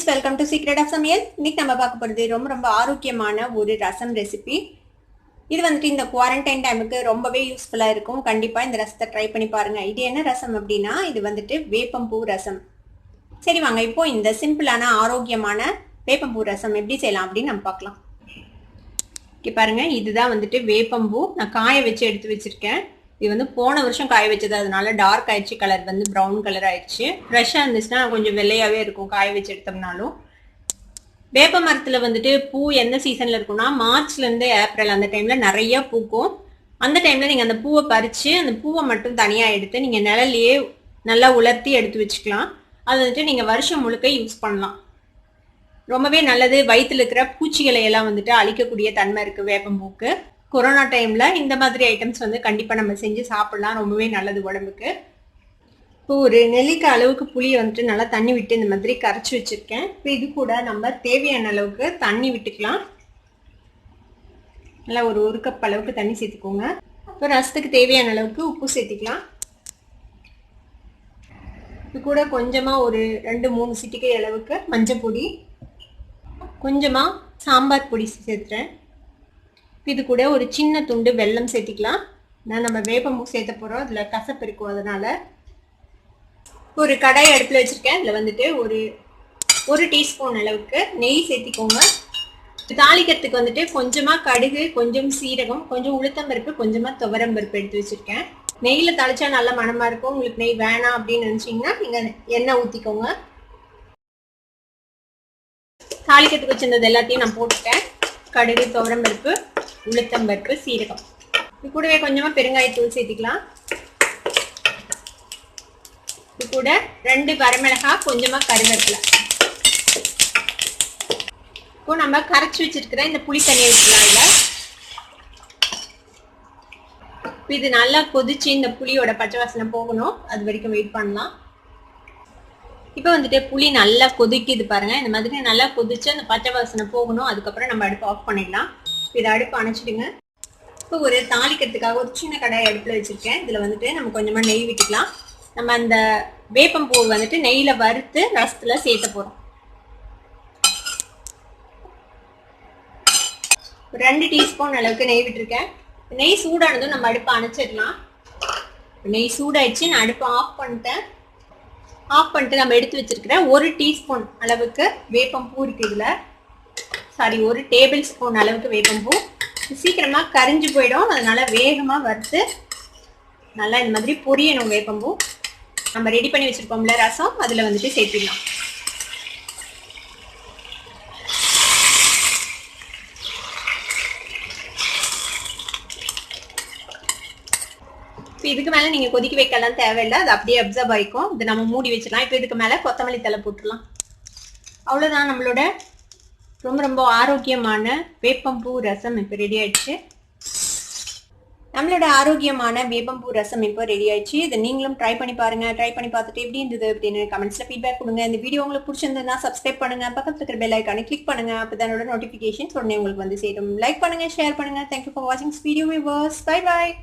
Friends, welcome to secret of சமையல். இன்னைக்கு நம்ம பார்க்க போகிறது ரொம்ப ஆரோக்கியமான ஒரு ரசம் ரெசிபி. இது வந்துட்டு இந்த குவாரண்டைன் டைமுக்கு ரொம்பவே யூஸ்ஃபுல்லாக இருக்கும். கண்டிப்பாக இந்த ரசத்தை ட்ரை பண்ணி பாருங்கள். இது என்ன ரசம் அப்படின்னா, இது வந்துட்டு வேப்பம்பூ ரசம். சரி வாங்க, இப்போ இந்த சிம்பிளான ஆரோக்கியமான வேப்பம்பூ ரசம் எப்படி செய்யலாம் அப்படின்னு நம்ம பார்க்கலாம். இங்கே பாருங்கள், இதுதான் வந்துட்டு வேப்பம்பூ. நான் காய வச்சு எடுத்து வச்சுருக்கேன். இது வந்து போன வருஷம் காய வச்சது, அதனால டார்க் ஆயிடுச்சு, கலர் வந்து ப்ரௌன் கலர் ஆயிடுச்சு. ஃப்ரெஷ்ஷாக இருந்துச்சுன்னா கொஞ்சம் வெள்ளையாகவே இருக்கும் காய வச்சு எடுத்தோம்னாலும். வேப்ப மரத்தில் வந்துட்டு பூ எந்த சீசனில் இருக்கும்னா, மார்ச்லேருந்து ஏப்ரல் அந்த டைமில் நிறைய பூக்கும். அந்த டைமில் நீங்கள் அந்த பூவை பறித்து அந்த பூவை மட்டும் தனியாக எடுத்து நீங்கள் நிழல்லையே நல்லா உலர்த்தி எடுத்து வச்சுக்கலாம். அது வந்துட்டு நீங்கள் வருஷம் முழுக்க யூஸ் பண்ணலாம். ரொம்பவே நல்லது. வயிற்றுல இருக்கிற பூச்சிகளை எல்லாம் வந்துட்டு அழிக்கக்கூடிய தன்மை இருக்குது வேப்பம்பூக்கு. கொரோனா டைம்ல இந்த மாதிரி ஐட்டம்ஸ் வந்து கண்டிப்பா நம்ம செஞ்சு சாப்பிடலாம். ரொம்பவே நல்லது உடம்புக்கு. இப்போ ஒரு நெல்லிக்காய் அளவுக்கு புளியை வந்துட்டு நல்லா தண்ணி விட்டு இந்த மாதிரி கரைச்சி வச்சிருக்கேன். இப்போ இது கூட நம்ம தேவையான அளவுக்கு தண்ணி விட்டுக்கலாம். நல்லா ஒரு கப் அளவுக்கு தண்ணி சேர்த்துக்கோங்க. இப்போ ரசத்துக்கு தேவையான அளவுக்கு உப்பு சேர்த்துக்கலாம். இது கூட கொஞ்சமா ஒரு 2-3 சிட்டிகை அளவுக்கு மஞ்சள் பொடி, கொஞ்சமா சாம்பார் பொடி சேர்த்துறேன். இது கூட ஒரு சின்ன துண்டு வெல்லம் சேர்த்திக்கலாம். நம்ம வேப்பம்பூ சேர்த்த போகிறோம், அதில் கசப்பு இருக்கும். அதனால ஒரு கடாய் அடுப்பில் வச்சுருக்கேன். அதில் வந்துட்டு ஒரு டீஸ்பூன் அளவுக்கு நெய் சேர்த்திக்கோங்க. தாளிக்கிறதுக்கு வந்துட்டு கொஞ்சமாக கடுகு, கொஞ்சம் சீரகம், கொஞ்சம் உளுத்தம்பருப்பு, கொஞ்சமாக துவரம்பருப்பு எடுத்து வச்சுருக்கேன். நெய்யில் தாளிச்சா நல்ல மணமாக இருக்கும். உங்களுக்கு நெய் வேணாம் அப்படின்னு நினச்சிங்கன்னா நீங்கள் எண்ணெய் ஊற்றிக்கோங்க. தாளிக்கிறதுக்கு வச்சிருந்தது எல்லாத்தையும் நான் போட்டுட்டேன். கடுகு, துவரம்பருப்பு, உளுத்தம்பருப்பு, சீரகம். இது கூடவே கொஞ்சமா பெருங்காயத்தூள் சேர்த்துக்கலாம். இது கூட 2 வரமிளகாய், கொஞ்சமா கருவேப்பிலை. இப்போ நம்ம கரைச்சி வச்சிருக்கிற இந்த புளி தண்ணியை ஊற்றலாம். இது நல்லா கொதிச்சு இந்த புளியோட பச்சை வாசனை போகணும், அது வரைக்கும் வெயிட் பண்ணலாம். இப்போ வந்துட்டு புளி நல்லா கொதிக்குது பாருங்க. இந்த மாதிரி நல்லா கொதிச்சு அந்த பச்சை வாசனை போகணும். அதுக்கப்புறம் நம்ம அடுப்பு ஆஃப் பண்ணிடலாம். இதை அடுப்பு அணைச்சிடுங்க. இப்போ ஒரு தாளிக்கிறதுக்காக ஒரு சின்ன கடாய் அடுப்பில் வச்சுருக்கேன். இதில் வந்துட்டு நம்ம கொஞ்சமாக நெய் விட்டுக்கலாம். நம்ம அந்த வேப்பம்பூ வந்துட்டு நெய்யில் வறுத்து ரசத்தில் சேர்த்த போகிறோம். 2 டீஸ்பூன் அளவுக்கு நெய் விட்டுருக்கேன். நெய் சூடானதும் நம்ம அடுப்பை அணைச்சிடலாம். நெய் சூடாயிடுச்சு, நான் அடுப்பை ஆஃப் பண்ணிட்டேன். ஆஃப் பண்ணிட்டு நம்ம எடுத்து வச்சிருக்கிற 1 டீஸ்பூன் அளவுக்கு வேப்பம்பூ இருக்குது இதில். சாரி, 1 டேபிள் ஸ்பூன் அளவுக்கு வேப்பம்பூ. சீக்கிரமாக கரிஞ்சு போயிடும், அதனால வேகமாக வறுத்து நல்லா இந்த மாதிரி பொரியணும் வேப்பம்பூ. நம்ம ரெடி பண்ணி வச்சுருக்கோம்ல ரசம், அதில் வந்துட்டு சேர்த்திடலாம். இப்போ இதுக்கு மேலே நீங்கள் கொதிக்க வைக்கலாம் தேவையில்லை, அது அப்படியே அப்சர்வ் ஆகிக்கும். இது நம்ம மூடி வச்சிடலாம். இப்போ இதுக்கு மேலே கொத்தமல்லி தழை போட்டுடலாம். அவ்வளோதான், நம்மளோட ரொம்ப ஆரோக்கியமான வேப்பம்பூ ரசம் இப்போ ரெடி ஆயிடுச்சு. நம்மளோட ஆரோக்கியமான வேப்பம்பூ ரசம் இப்போ ரெடி ஆயிடுச்சு. இதை நீங்களும் ட்ரை பண்ணி பாருங்க. ட்ரை பண்ணி பார்த்துட்டு எப்படி இருந்தது அப்படின்னு கமெண்ட்ஸில் ஃபீட்பேக் கொடுங்க. இந்த வீடியோ உங்களுக்கு பிடிச்சிருந்ததுன்னா சப்ஸ்கிரைப் பண்ணுங்க, பக்கத்தில் இருக்கிற பெல் ஐக்கானை கிளிக் பண்ணுங்க. அப்போ தான் நோட்டிஃபிகேஷன்ஸ் உடனே உங்களுக்கு வந்து சேரும். லைக் பண்ணுங்க, ஷேர் பண்ணுங்க. தேங்க்யூ ஃபார் வாட்சிங் வீடியோ வியூவர்ஸ். Bye bye.